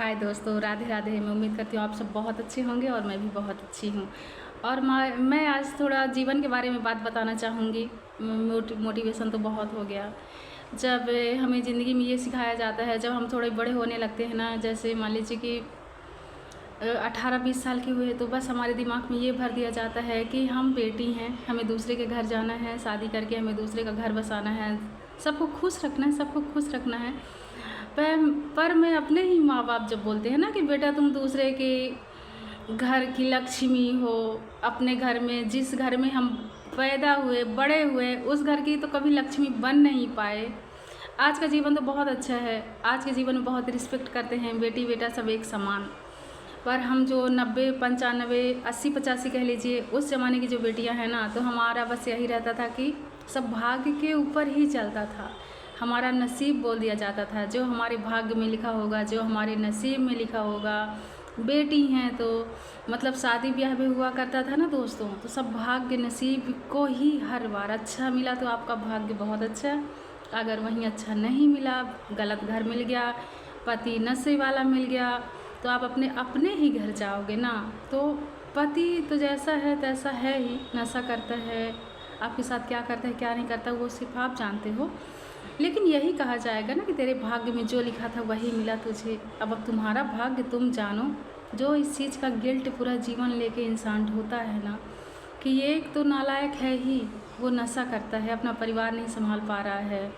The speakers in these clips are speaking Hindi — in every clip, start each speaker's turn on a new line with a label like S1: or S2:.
S1: हाय दोस्तों, राधे राधे। मैं उम्मीद करती हूँ आप सब बहुत अच्छे होंगे और मैं भी बहुत अच्छी हूँ। और मैं आज थोड़ा जीवन के बारे में बात बताना चाहूँगी। मोटिवेशन तो बहुत हो गया। जब हमें ज़िंदगी में ये सिखाया जाता है, जब हम थोड़े बड़े होने लगते हैं ना, जैसे मान लीजिए कि 18-20 साल के हुए तो बस हमारे दिमाग में ये भर दिया जाता है कि हम बेटी हैं, हमें दूसरे के घर जाना है, शादी करके हमें दूसरे का घर बसाना है, सबको खुश रखना है, सबको खुश रखना है। पर मैं अपने ही माँ बाप जब बोलते हैं ना कि बेटा तुम दूसरे के घर की लक्ष्मी हो, अपने घर में, जिस घर में हम पैदा हुए बड़े हुए उस घर की तो कभी लक्ष्मी बन नहीं पाए। आज का जीवन तो बहुत अच्छा है, आज के जीवन में बहुत रिस्पेक्ट करते हैं, बेटी बेटा सब एक समान। पर हम जो 90, 95, 80, 85 कह लीजिए, उस ज़माने की जो बेटियां हैं ना, तो हमारा बस यही रहता था कि सब भाग्य के ऊपर ही चलता था। हमारा नसीब बोल दिया जाता था, जो हमारे भाग्य में लिखा होगा, जो हमारे नसीब में लिखा होगा। बेटी हैं तो मतलब शादी ब्याह भी हुआ करता था ना दोस्तों, तो सब भाग्य नसीब को ही हर बार अच्छा मिला तो आपका भाग्य बहुत अच्छा, अगर वहीं अच्छा नहीं मिला, गलत घर मिल गया, पति नशे वाला मिल गया, तो आप अपने अपने ही घर जाओगे ना। तो पति तो जैसा है तैसा है ही, नशा करता है, आपके साथ क्या करता है क्या नहीं करता वो सिर्फ आप जानते हो। लेकिन यही कहा जाएगा ना कि तेरे भाग्य में जो लिखा था वही मिला तुझे। अब तुम्हारा भाग्य तुम जानो। जो इस चीज़ का गिल्ट पूरा जीवन लेके इंसान ढोता है ना कि ये एक तो नालायक है ही, वो नशा करता है, अपना परिवार नहीं संभाल पा रहा है,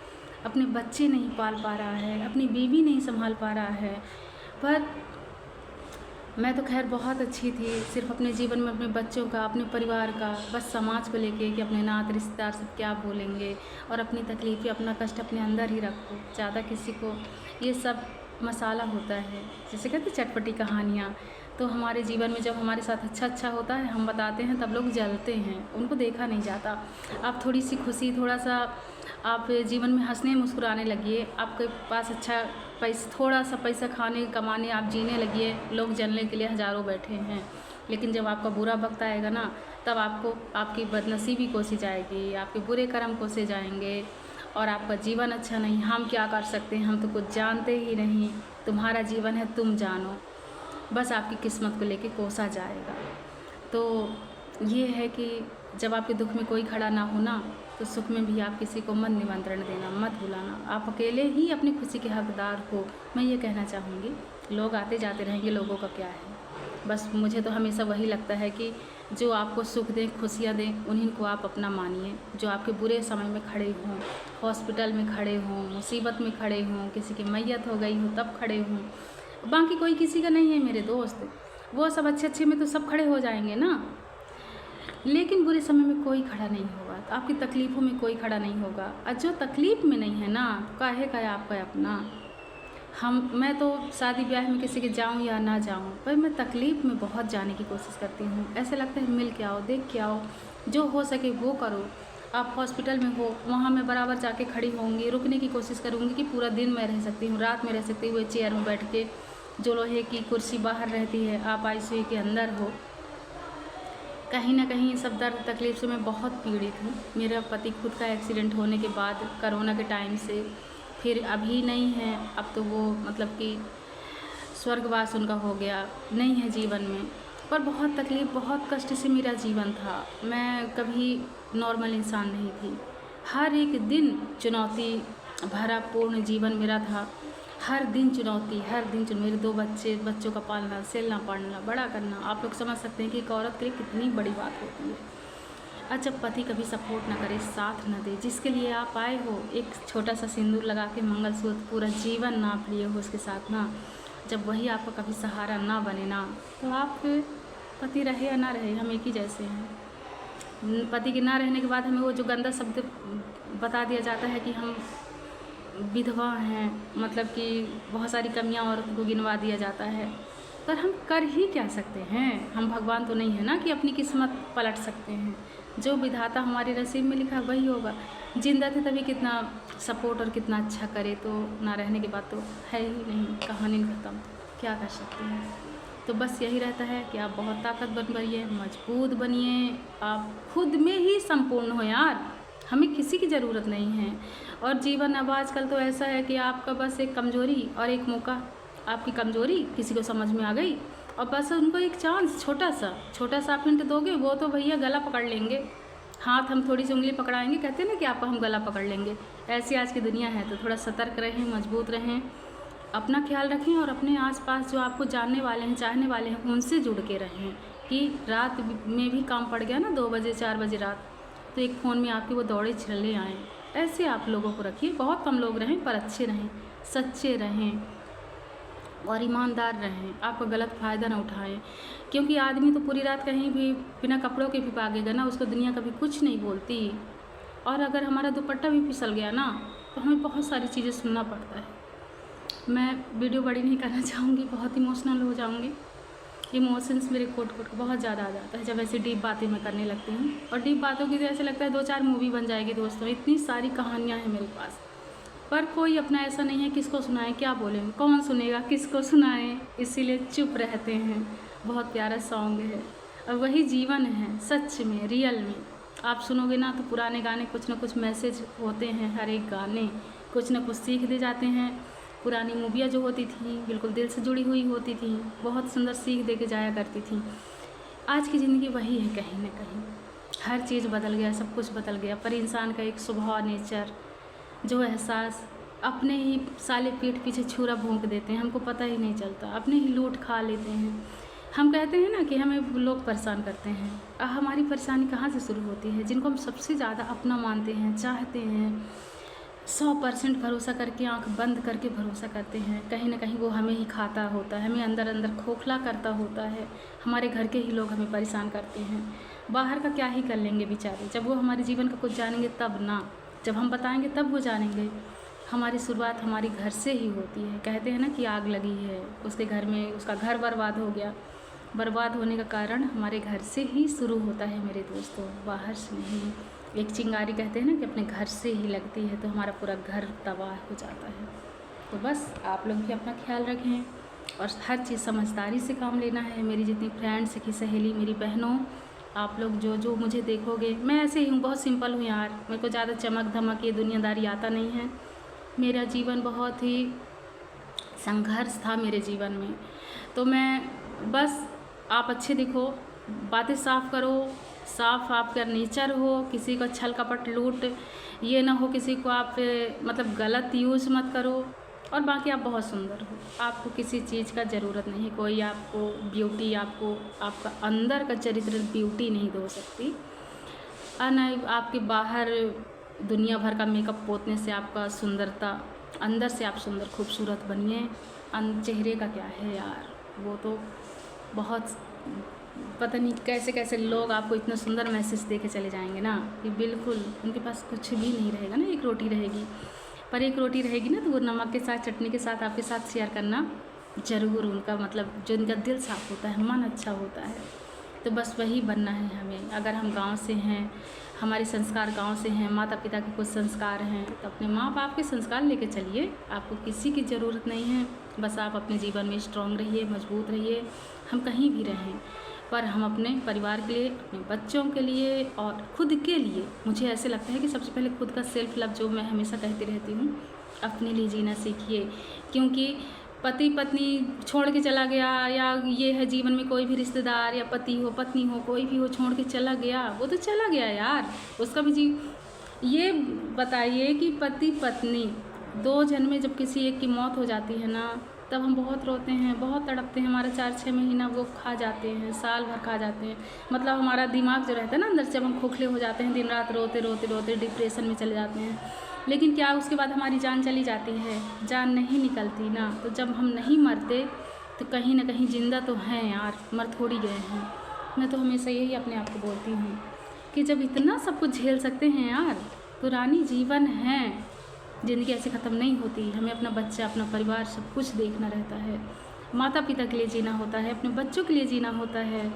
S1: अपने बच्चे नहीं पाल पा रहा है, अपनी बीवी नहीं संभाल पा रहा है। पर मैं तो खैर बहुत अच्छी थी, सिर्फ अपने जीवन में अपने बच्चों का, अपने परिवार का, बस समाज को लेके कि अपने नात रिश्तेदार सब क्या बोलेंगे, और अपनी तकलीफ़ें अपना कष्ट अपने अंदर ही रखो। ज़्यादा किसी को ये सब मसाला होता है, जैसे कहते चटपटी कहानियाँ, तो हमारे जीवन में जब हमारे साथ अच्छा होता है हम बताते हैं तब लोग जलते हैं, उनको देखा नहीं जाता। आप थोड़ी सी खुशी, थोड़ा सा आप जीवन में हंसने मुस्कुराने लगिए, आपके पास अच्छा थोड़ा सा पैसा खाने कमाने आप जीने लगिए, लोग जलने के लिए हज़ारों बैठे हैं। लेकिन जब आपका बुरा वक्त आएगा ना, तब आपको आपकी बदनसीबी कोसी जाएगी, आपके बुरे कर्म कोसे जाएंगे और आपका जीवन अच्छा नहीं। हम क्या कर सकते हैं, हम तो कुछ जानते ही नहीं, तुम्हारा जीवन है तुम जानो, बस आपकी किस्मत को लेके कोसा जाएगा। तो ये है कि जब आपके दुख में कोई खड़ा ना हो ना, तो सुख में भी आप किसी को मत निमंत्रण देना, मत बुलाना, आप अकेले ही अपनी खुशी के हकदार हो। मैं ये कहना चाहूँगी, लोग आते जाते रहेंगे, लोगों का क्या है। बस मुझे तो हमेशा वही लगता है कि जो आपको सुख दें, खुशियाँ दें, उन्हीं को आप अपना मानिए। जो आपके बुरे समय में खड़े हों, हॉस्पिटल में खड़े हों, मुसीबत में खड़े हों, किसी की मैयत हो गई हो तब खड़े हों, बाकी कोई किसी का नहीं है मेरे दोस्त, वो सब अच्छे में तो सब खड़े हो जाएंगे ना, लेकिन बुरे समय में कोई खड़ा नहीं होगा, तो आपकी तकलीफ़ों में कोई खड़ा नहीं होगा। और जो तकलीफ़ में नहीं है ना, काहे का आपका अपना। मैं तो शादी ब्याह में किसी के जाऊं या ना जाऊं, पर मैं तकलीफ़ में बहुत जाने की कोशिश करती हूँ। ऐसे लगता है मिल के आओ, देख के आओ, जो हो सके वो करो। आप हॉस्पिटल में हो, वहाँ मैं बराबर जाके खड़ी होंगी, रुकने की कोशिश करूँगी कि पूरा दिन मैं रह सकती हूँ, रात में रह सकती हूँ, चेयर में बैठ के, जो लोहे की कुर्सी बाहर रहती है, आप ICU के अंदर हो। कहीं ना कहीं सब दर्द तकलीफ़ से मैं बहुत पीड़ित हूँ। मेरा पति खुद का एक्सीडेंट होने के बाद, कोरोना के टाइम से, फिर अभी नहीं है, अब तो वो मतलब कि स्वर्गवास उनका हो गया, नहीं है जीवन में। पर बहुत तकलीफ़, बहुत कष्ट से मेरा जीवन था। मैं कभी नॉर्मल इंसान नहीं थी। हर एक दिन चुनौती भरा पूर्ण जीवन मेरा था। हर दिन चुनौती, हर दिन मेरे 2 बच्चों का पालना, सेलना, पढ़ना, बड़ा करना, आप लोग समझ सकते हैं कि एक औरत के लिए कितनी बड़ी बात होती है। और जब पति कभी सपोर्ट ना करे, साथ ना दे, जिसके लिए आप आए हो, एक छोटा सा सिंदूर लगा के मंगलसूत्र पूरा जीवन नाप लिए हो उसके साथ ना, जब वही आपका कभी सहारा ना बने ना, तो आप पति रहे या ना रहे, हम एक ही जैसे हैं। पति के ना रहने के बाद हमें वो जो गंदा शब्द बता दिया जाता है कि हम विधवा हैं, मतलब कि बहुत सारी कमियां औरत को गिनवा दिया जाता है। पर हम कर ही क्या सकते हैं, हम भगवान तो नहीं है ना कि अपनी किस्मत पलट सकते हैं। जो विधाता हमारे नसीब में लिखा वही होगा। जिंदा थे तभी कितना सपोर्ट और कितना अच्छा करे, तो ना रहने के बाद तो है ही नहीं, कहानी ख़त्म, क्या कर सकते हैं। तो बस यही रहता है कि आप बहुत ताकतवर बनिए, मजबूत बनिए, आप खुद में ही संपूर्ण हो यार, हमें किसी की ज़रूरत नहीं है। और जीवन अब आजकल तो ऐसा है कि आपका बस एक कमज़ोरी और एक मौका, आपकी कमज़ोरी किसी को समझ में आ गई और बस उनको एक चांस, छोटा सा आप हिंट दोगे, वो तो भैया गला पकड़ लेंगे। हाथ हम थोड़ी सी उंगली पकड़ाएंगे, कहते हैं ना कि आपको हम गला पकड़ लेंगे। ऐसी आज की दुनिया है, तो थोड़ा सतर्क रहें, मजबूत रहें, अपना ख्याल रखें और अपने आसपास जो आपको जानने वाले हैं, चाहने वाले हैं, उनसे जुड़ के रहें। कि रात में भी काम पड़ गया ना 2 बजे 4 बजे रात, तो एक फ़ोन में आपके वो दौड़े चले आएँ। ऐसे आप लोगों को रखिए। बहुत कम लोग रहें पर अच्छे रहें, सच्चे रहें और ईमानदार रहें। आपका गलत फ़ायदा ना उठाएं, क्योंकि आदमी तो पूरी रात कहीं भी बिना कपड़ों के भी भागेगा ना, उसको दुनिया कभी कुछ नहीं बोलती। और अगर हमारा दुपट्टा भी फिसल गया ना, तो हमें बहुत सारी चीज़ें सुनना पड़ता है। मैं वीडियो बड़ी नहीं करना चाहूँगी, बहुत इमोशनल हो जाऊँगी। इमोशंस मेरे कोट बहुत ज़्यादा आ जाता है जब ऐसी डीप बातें मैं करने लगती हूँ। और डीप बातों की तो ऐसे लगता है 2-4 मूवी बन जाएगी दोस्तों, इतनी सारी कहानियाँ हैं मेरे पास। पर कोई अपना ऐसा नहीं है, किसको सुनाएं, क्या बोलें, कौन सुनेगा, किसको सुनाएं, इसीलिए चुप रहते हैं। बहुत प्यारा सॉन्ग है और वही जीवन है सच में, रियल में। आप सुनोगे ना तो पुराने गाने कुछ ना कुछ मैसेज होते हैं, हर एक गाने कुछ ना कुछ सीख दे जाते हैं। पुरानी मूवियाँ जो होती थी बिल्कुल दिल से जुड़ी हुई होती थी, बहुत सुंदर सीख दे के जाया करती थी। आज की ज़िंदगी वही है, कहीं ना कहीं हर चीज़ बदल गया, सब कुछ बदल गया, पर इंसान का एक स्वभाव, नेचर, जो एहसास, अपने ही साले पीठ पीछे छुरा भोंक देते हैं, हमको पता ही नहीं चलता, अपने ही लूट खा लेते हैं। हम कहते हैं ना कि हमें लोग परेशान करते हैं। हमारी परेशानी कहाँ से शुरू होती है? जिनको हम सबसे ज़्यादा अपना मानते हैं, चाहते हैं, 100% भरोसा करके, आंख बंद करके भरोसा करते हैं, कहीं ना कहीं वो हमें ही खाता होता है, हमें अंदर अंदर खोखला करता होता है। हमारे घर के ही लोग हमें परेशान करते हैं। बाहर का क्या ही कर लेंगे बेचारे, जब वो हमारे जीवन का कुछ जानेंगे तब ना, जब हम बताएंगे तब वो जानेंगे। हमारी शुरुआत हमारी घर से ही होती है। कहते हैं ना कि आग लगी है, उसके घर में उसका घर बर्बाद हो गया। बर्बाद होने का कारण हमारे घर से ही शुरू होता है मेरे दोस्तों, बाहर से नहीं। एक चिंगारी कहते हैं ना कि अपने घर से ही लगती है, तो हमारा पूरा घर तबाह हो जाता है। तो बस आप लोग भी अपना ख्याल रखें और हर चीज़ समझदारी से काम लेना है। मेरी जितनी फ्रेंड्स की सहेली, मेरी बहनों, आप लोग जो जो मुझे देखोगे, मैं ऐसे ही हूँ, बहुत सिंपल हूँ यार। मेरे को ज़्यादा चमक धमक ये दुनियादारी आता नहीं है। मेरा जीवन बहुत ही संघर्ष था मेरे जीवन में। तो मैं बस, आप अच्छे दिखो, बातें साफ करो, साफ आपका नेचर हो, किसी को छल कपट लूट ये ना हो, किसी को आप मतलब गलत यूज़ मत करो। और बाकी आप बहुत सुंदर हो, आपको किसी चीज़ का ज़रूरत नहीं। कोई आपको ब्यूटी, आपको आपका अंदर का चरित्र ब्यूटी नहीं दे सकती। और न आपके बाहर दुनिया भर का मेकअप पोतने से आपका सुंदरता, अंदर से आप सुंदर खूबसूरत बनिए। चेहरे का क्या है यार, वो तो बहुत पता नहीं कैसे कैसे लोग आपको इतना सुंदर मैसेज दे के चले जाएंगे ना कि बिल्कुल उनके पास कुछ भी नहीं रहेगा ना। एक रोटी रहेगी, पर एक रोटी रहेगी ना तो वो नमक के साथ, चटनी के साथ आपके साथ शेयर करना ज़रूर। उनका मतलब जो उनका दिल साफ़ होता है, मन अच्छा होता है, तो बस वही बनना है हमें। अगर हम गांव से हैं, हमारे संस्कार गांव से हैं, माता पिता के कुछ संस्कार हैं, तो अपने माँ बाप के संस्कार लेके चलिए। आपको किसी की ज़रूरत नहीं है, बस आप अपने जीवन में स्ट्रॉन्ग रहिए, मजबूत रहिए। हम कहीं भी रहें, पर हम अपने परिवार के लिए, अपने बच्चों के लिए और खुद के लिए, मुझे ऐसे लगता है कि सबसे पहले खुद का सेल्फ लव, जो मैं हमेशा कहती रहती हूँ, अपने लिए जीना सीखिए। क्योंकि पति पत्नी छोड़ के चला गया, या ये है जीवन में कोई भी रिश्तेदार या पति हो पत्नी हो कोई भी हो छोड़ के चला गया, वो तो चला गया यार, उसका भी ये बताइए कि पति पत्नी 2 जन में जब किसी एक की मौत हो जाती है ना, तब हम बहुत रोते हैं, बहुत तड़पते हैं। हमारा 4-6 महीना वो खा जाते हैं, साल भर खा जाते हैं। मतलब हमारा दिमाग जो रहता है ना अंदर से, जब हम खोखले हो जाते हैं, दिन रात रोते रोते रोते डिप्रेशन में चले जाते हैं। लेकिन क्या उसके बाद हमारी जान चली जाती है? जान नहीं निकलती ना। तो जब हम नहीं मरते तो कहीं ना कहीं जिंदा तो हैं यार, मर थोड़ी गए हैं। मैं तो हमेशा यही अपने आप को बोलती हूँ कि जब इतना सब कुछ झेल सकते हैं यार, पुरानी जीवन है, ज़िंदगी ऐसे ख़त्म नहीं होती। हमें अपना बच्चा, अपना परिवार, सब कुछ देखना रहता है। माता पिता के लिए जीना होता है, अपने बच्चों के लिए जीना होता है।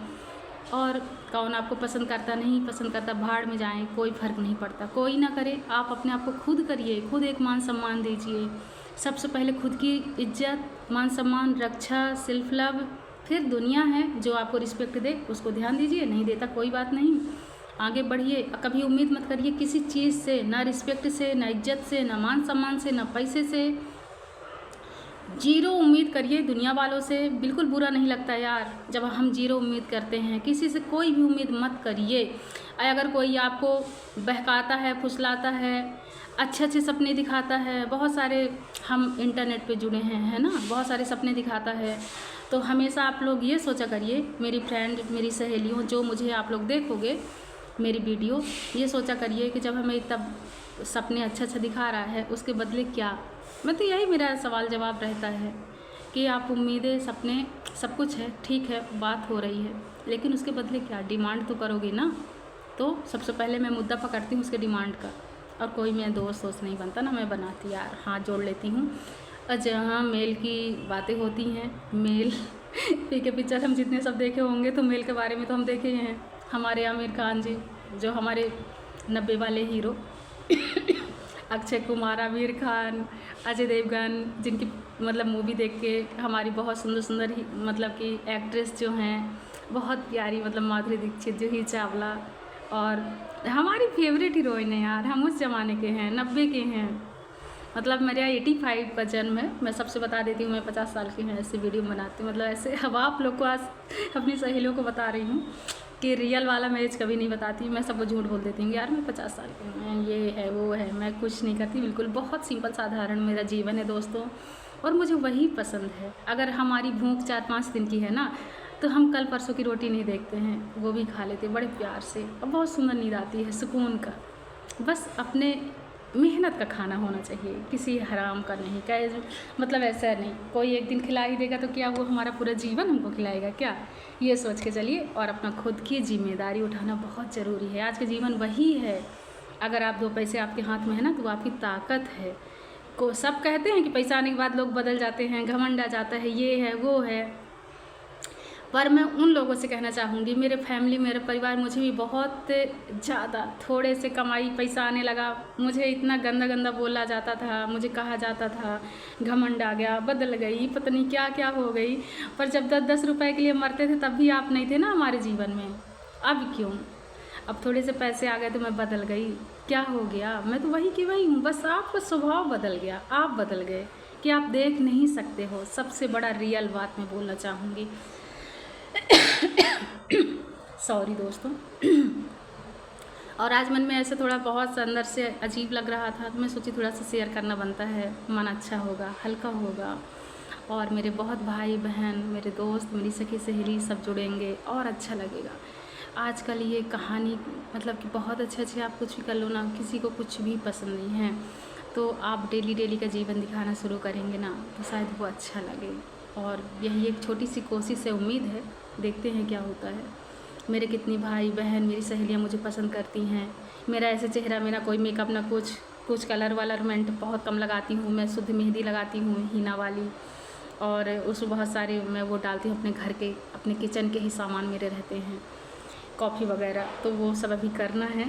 S1: और कौन आपको पसंद करता नहीं पसंद करता, भाड़ में जाएं, कोई फ़र्क नहीं पड़ता। कोई ना करे, आप अपने आप को खुद करिए, खुद एक मान सम्मान दीजिए। सबसे पहले खुद की इज्जत, मान सम्मान, रक्षा, सेल्फ लव, फिर दुनिया है जो आपको रिस्पेक्ट दे, उसको ध्यान दीजिए। नहीं देता कोई बात नहीं, आगे बढ़िए। कभी उम्मीद मत करिए किसी चीज़ से, ना रिस्पेक्ट से, ना इज्जत से, ना मान सम्मान से, ना पैसे से। जीरो उम्मीद करिए दुनिया वालों से, बिल्कुल बुरा नहीं लगता यार जब हम जीरो उम्मीद करते हैं। किसी से कोई भी उम्मीद मत करिए। अगर कोई आपको बहकाता है, फुसलाता है, अच्छे अच्छे सपने दिखाता है, बहुत सारे हम इंटरनेट पे जुड़े हैं, है ना, बहुत सारे सपने दिखाता है, तो हमेशा आप लोग ये सोचा करिए, मेरी फ्रेंड, मेरी सहेलियों, जो मुझे आप लोग देखोगे मेरी वीडियो, ये सोचा करिए कि जब हमें तब सपने अच्छा अच्छा दिखा रहा है, उसके बदले क्या। मैं तो यही मेरा सवाल जवाब रहता है कि आप उम्मीदें, सपने, सब कुछ है, ठीक है, बात हो रही है, लेकिन उसके बदले क्या, डिमांड तो करोगे ना। तो सबसे पहले मैं मुद्दा पकड़ती हूँ उसके डिमांड का, और कोई मैं दोस्त नहीं बनता ना, मैं बनाती यार, हाथ जोड़ लेती हूँ। और जहाँ मेल की बातें होती हैं, मेल पीके पिक्चर हम जितने सब देखे होंगे, तो मेल के बारे में तो हम देखे ही हैं। हमारे आमिर खान जी, जो हमारे 90 वाले हीरो अक्षय कुमार, आमिर खान, अजय देवगन, जिनकी मतलब मूवी देख के हमारी बहुत सुंदर सुंदर ही मतलब कि एक्ट्रेस जो हैं, बहुत प्यारी, मतलब माधुरी दीक्षित, जूही चावला, और हमारी फेवरेट हीरोइन है यार। हम उस ज़माने के हैं, 90 के हैं, मतलब मेरा 85 का जन्म है। मैं सबसे बता देती हूँ, मैं 50 साल की हूँ, ऐसे वीडियो बनाती हूँ, मतलब ऐसे। अब आप लोग को आज अपनी सहेलियों को बता रही हूँ कि रियल वाला मैं एज कभी नहीं बताती। मैं सबको झूठ बोल देती हूँ यार मैं 50 साल की हूँ, ये है वो है, मैं कुछ नहीं करती, बिल्कुल बहुत सिंपल साधारण मेरा जीवन है दोस्तों, और मुझे वही पसंद है। अगर हमारी भूख 4-5 दिन की है ना, तो हम कल परसों की रोटी नहीं देखते हैं, वो भी खा लेते बड़े प्यार से, और बहुत सुंदर नींद आती है, सुकून का। बस अपने मेहनत का खाना होना चाहिए, किसी हराम का नहीं, क्या मतलब ऐसा नहीं कोई एक दिन खिला ही देगा तो क्या वो हमारा पूरा जीवन हमको खिलाएगा क्या। ये सोच के चलिए, और अपना खुद की जिम्मेदारी उठाना बहुत ज़रूरी है। आज का जीवन वही है, अगर आप 2 पैसे आपके हाथ में है ना, तो वो आपकी ताकत है। को सब कहते हैं कि पैसा आने के बाद लोग बदल जाते हैं, घमंड आ जाता है, ये है वो है, पर मैं उन लोगों से कहना चाहूँगी, मेरे फैमिली, मेरे परिवार मुझे भी बहुत ज़्यादा, थोड़े से कमाई पैसा आने लगा, मुझे इतना गंदा गंदा बोला जाता था, मुझे कहा जाता था घमंड आ गया, बदल गई, पता नहीं क्या क्या हो गई। पर जब 10-10 रुपए के लिए मरते थे तब भी आप नहीं थे ना हमारे जीवन में। अब क्यों, अब थोड़े से पैसे आ गए तो मैं बदल गई, क्या हो गया, मैं तो वही की वही हूँ, बस आपका स्वभाव बदल गया, आप बदल गए कि आप देख नहीं सकते हो। सबसे बड़ा रियल बात मैं बोलना चाहूँगी सॉरी दोस्तों। और आज मन में ऐसे थोड़ा बहुत अंदर से अजीब लग रहा था, तो मैं सोची थोड़ा सा शेयर करना बनता है, मन अच्छा होगा, हल्का होगा, और मेरे बहुत भाई बहन, मेरे दोस्त, मेरी सखी सहेली सब जुड़ेंगे और अच्छा लगेगा। आजकल ये कहानी मतलब कि बहुत अच्छे आप कुछ भी कर लो ना, किसी को कुछ भी पसंद नहीं है, तो आप डेली का जीवन दिखाना शुरू करेंगे ना, तो शायद वो अच्छा लगे। और यही एक छोटी सी कोशिश है, उम्मीद है, देखते हैं क्या होता है। मेरे कितनी भाई बहन, मेरी सहेलियाँ मुझे पसंद करती हैं, मेरा ऐसे चेहरा, मेरा कोई मेकअप ना कुछ कलर वलरमेंट बहुत कम लगाती हूँ, मैं शुद्ध मेहंदी लगाती हूँ, हीना वाली, और उसमें बहुत सारे मैं वो डालती हूँ, अपने घर के, अपने किचन के ही सामान मेरे रहते हैं, कॉफ़ी वगैरह, तो वो सब अभी करना है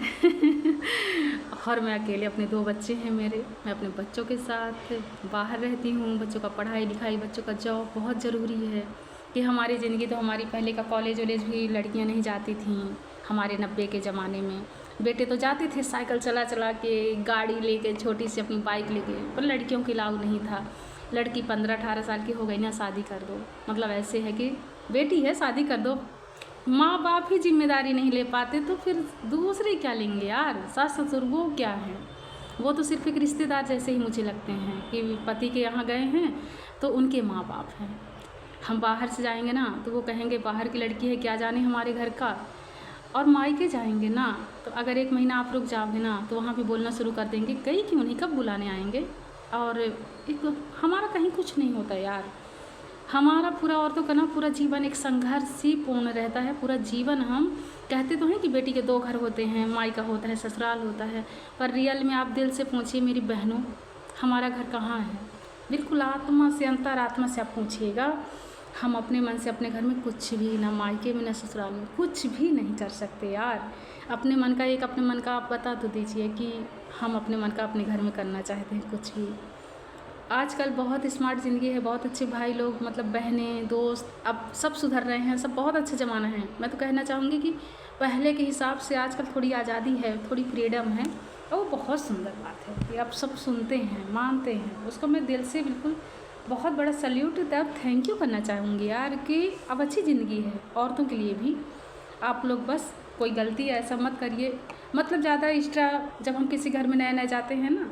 S1: और मैं अकेले, अपने 2 बच्चे हैं मेरे, मैं अपने बच्चों के साथ बाहर रहती हूँ। बच्चों का पढ़ाई लिखाई, बच्चों का जॉब बहुत ज़रूरी है कि हमारी ज़िंदगी, तो हमारी पहले का कॉलेज वॉलेज भी लड़कियाँ नहीं जाती थीं हमारे 90 के ज़माने में। बेटे तो जाते थे साइकिल चला चला के, गाड़ी लेके, छोटी सी अपनी बाइक लेके, पर लड़कियों के अलाउ नहीं था। लड़की 15-18 साल की हो गई ना, शादी कर दो, मतलब ऐसे है कि बेटी है शादी कर दो। माँ बाप ही जिम्मेदारी नहीं ले पाते तो फिर दूसरे क्या लेंगे यार, सास ससुर वो क्या है, वो तो सिर्फ एक रिश्तेदार जैसे ही मुझे लगते हैं कि पति के यहाँ गए हैं तो उनके माँ बाप हैं। हम बाहर से जाएंगे ना तो वो कहेंगे बाहर की लड़की है, क्या जाने हमारे घर का। और मायके जाएंगे ना, तो अगर 1 महीना आप रुक जाओगे ना, तो वहाँ भी बोलना शुरू कर देंगे, कहीं क्यों नहीं, कब बुलाने आएंगे। और एक हमारा कहीं कुछ नहीं होता यार, हमारा पूरा औरतों का ना पूरा जीवन एक संघर्ष ही पूर्ण रहता है। पूरा जीवन, हम कहते तो हैं कि बेटी के 2 घर होते हैं, मायका होता है, ससुराल होता है, पर रियल में आप दिल से पूछिए मेरी बहनों, हमारा घर कहाँ है। बिल्कुल आत्मा से, अंतरात्मा से आप पूछिएगा, हम अपने मन से अपने घर में कुछ भी, ना मायके में ना ससुराल में, कुछ भी नहीं कर सकते यार। अपने मन का अपने मन का आप बता तो दीजिए कि हम अपने मन का अपने घर में करना चाहते हैं कुछ भी। आजकल बहुत स्मार्ट ज़िंदगी है, बहुत अच्छे भाई लोग, मतलब बहनें, दोस्त, अब सब सुधर रहे हैं, सब बहुत अच्छा ज़माना है। मैं तो कहना चाहूँगी कि पहले के हिसाब से आजकल थोड़ी आज़ादी है, थोड़ी फ्रीडम है, और वो बहुत सुंदर बात है कि अब सब सुनते हैं, मानते हैं, उसको मैं दिल से बिल्कुल बहुत बड़ा सल्यूट और थैंक यू करना चाहूँगी यार कि अब अच्छी ज़िंदगी है औरतों के लिए भी। आप लोग बस कोई गलती ऐसा मत करिए, मतलब ज़्यादा एक्स्ट्रा, जब हम किसी घर में नए नए जाते हैं ना,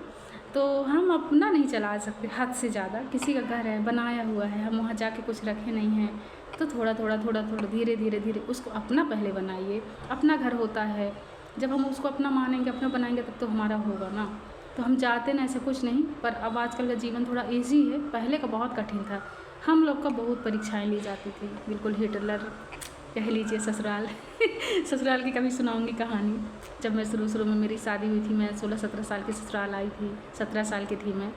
S1: तो हम अपना नहीं चला सकते हद से ज़्यादा। किसी का घर है, बनाया हुआ है, हम वहाँ जाके कुछ रखे नहीं हैं, तो थोड़ा थोड़ा धीरे धीरे उसको अपना पहले बनाइए। अपना घर होता है, जब हम उसको अपना मानेंगे, अपना बनाएंगे, तब तो हमारा होगा ना। तो हम चाहते ना ऐसा कुछ नहीं, पर अब आजकल का जीवन थोड़ा ईजी है, पहले का बहुत कठिन था। हम लोग का बहुत परीक्षाएं ली जाती थी, बिल्कुल हिटलर कह लीजिए, ससुराल ससुराल की कभी सुनाऊंगी कहानी। जब मैं शुरू में मेरी शादी हुई थी, मैं 16-17 साल की ससुराल आई थी, 17 साल की थी मैं।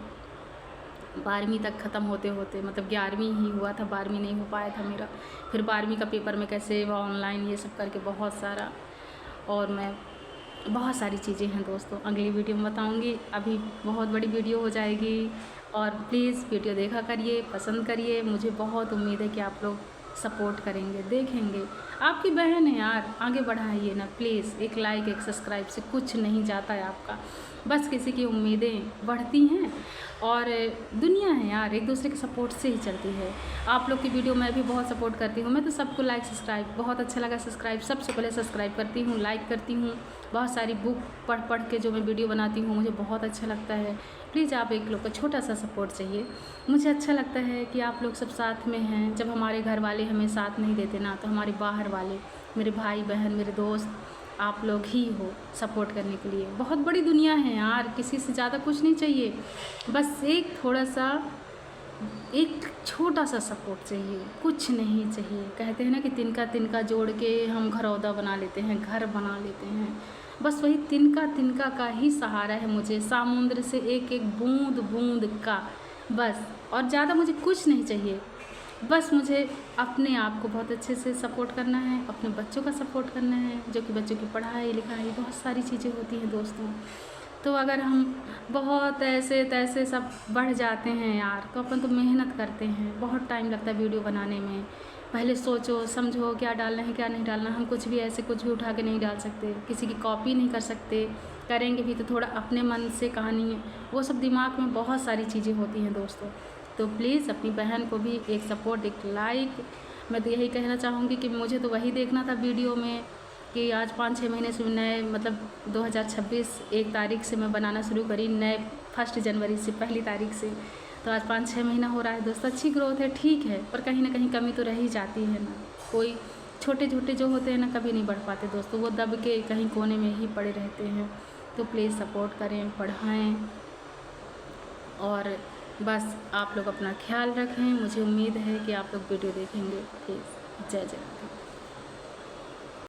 S1: 12वीं तक ख़त्म होते होते, मतलब 11वीं ही हुआ था, 12वीं नहीं हो पाया था मेरा। फिर 12वीं का पेपर में कैसे ऑनलाइन ये सब करके बहुत सारा, और मैं बहुत सारी चीज़ें हैं दोस्तों, अगली वीडियो में बताऊंगी। अभी बहुत बड़ी वीडियो हो जाएगी, और प्लीज़ वीडियो देखा करिए, पसंद करिए। मुझे बहुत उम्मीद है कि आप लोग सपोर्ट करेंगे, देखेंगे। आपकी बहन है यार, आगे बढ़ाइए ना प्लीज़। एक लाइक, एक सब्सक्राइब से कुछ नहीं जाता है आपका, बस किसी की उम्मीदें बढ़ती हैं, और दुनिया है यार, एक दूसरे के सपोर्ट से ही चलती है। आप लोग की वीडियो मैं भी बहुत सपोर्ट करती हूँ, मैं तो सबको लाइक सब्सक्राइब, बहुत अच्छा लगा सब्सक्राइब, सबसे पहले सब्सक्राइब करती हूँ, लाइक करती हूँ। बहुत सारी बुक पढ़ के जो मैं वीडियो बनाती हूँ, मुझे बहुत अच्छा लगता है। प्लीज़ आप एक लोग का छोटा सा सपोर्ट चाहिए। मुझे अच्छा लगता है कि आप लोग सब साथ में हैं। जब हमारे घर वाले हमें साथ नहीं देते ना, तो हमारे बाहर वाले, मेरे भाई बहन, मेरे दोस्त, आप लोग ही हो सपोर्ट करने के लिए। बहुत बड़ी दुनिया है यार, किसी से ज़्यादा कुछ नहीं चाहिए, बस एक थोड़ा सा, एक छोटा सा सपोर्ट चाहिए, कुछ नहीं चाहिए। कहते हैं ना कि तिनका तिनका जोड़ के हम घरौदा बना लेते हैं, घर बना लेते हैं। बस वही तिनका तिनका का ही सहारा है मुझे, समुद्र से एक एक बूंद बूंद का, बस। और ज़्यादा मुझे कुछ नहीं चाहिए, बस मुझे अपने आप को बहुत अच्छे से सपोर्ट करना है, अपने बच्चों का सपोर्ट करना है, जो कि बच्चों की पढ़ाई लिखाई, बहुत सारी चीज़ें होती हैं दोस्तों। तो अगर हम बहुत ऐसे तैसे सब बढ़ जाते हैं यार, तो अपन तो मेहनत करते हैं, बहुत टाइम लगता है वीडियो बनाने में। पहले सोचो समझो क्या डालना है क्या नहीं डालना। हम कुछ भी ऐसे कुछ भी उठा के नहीं डाल सकते, किसी की कॉपी नहीं कर सकते, करेंगे भी तो थोड़ा अपने मन से कहानी है, वो सब दिमाग में बहुत सारी चीज़ें होती हैं दोस्तों। तो प्लीज़ अपनी बहन को भी एक सपोर्ट, एक लाइक। मैं तो यही कहना चाहूँगी कि मुझे तो वही देखना था वीडियो में कि आज 5-6 महीने से नए, मतलब 2026 1 तारीख से मैं बनाना शुरू करी, नए 1 जनवरी से, पहली तारीख से। तो आज 5-6 महीना हो रहा है दोस्तों। अच्छी ग्रोथ है, ठीक है, पर कहीं ना कहीं कमी तो रह ही जाती है ना। कोई छोटे छोटे जो होते हैं ना, कभी नहीं बढ़ पाते दोस्तों, वो दब के कहीं कोने में ही पड़े रहते हैं। तो प्लीज़ सपोर्ट करें, पढ़ाएं, और बस आप लोग अपना ख्याल रखें। मुझे उम्मीद है कि आप लोग वीडियो देखेंगे। प्लीज़, जय जय।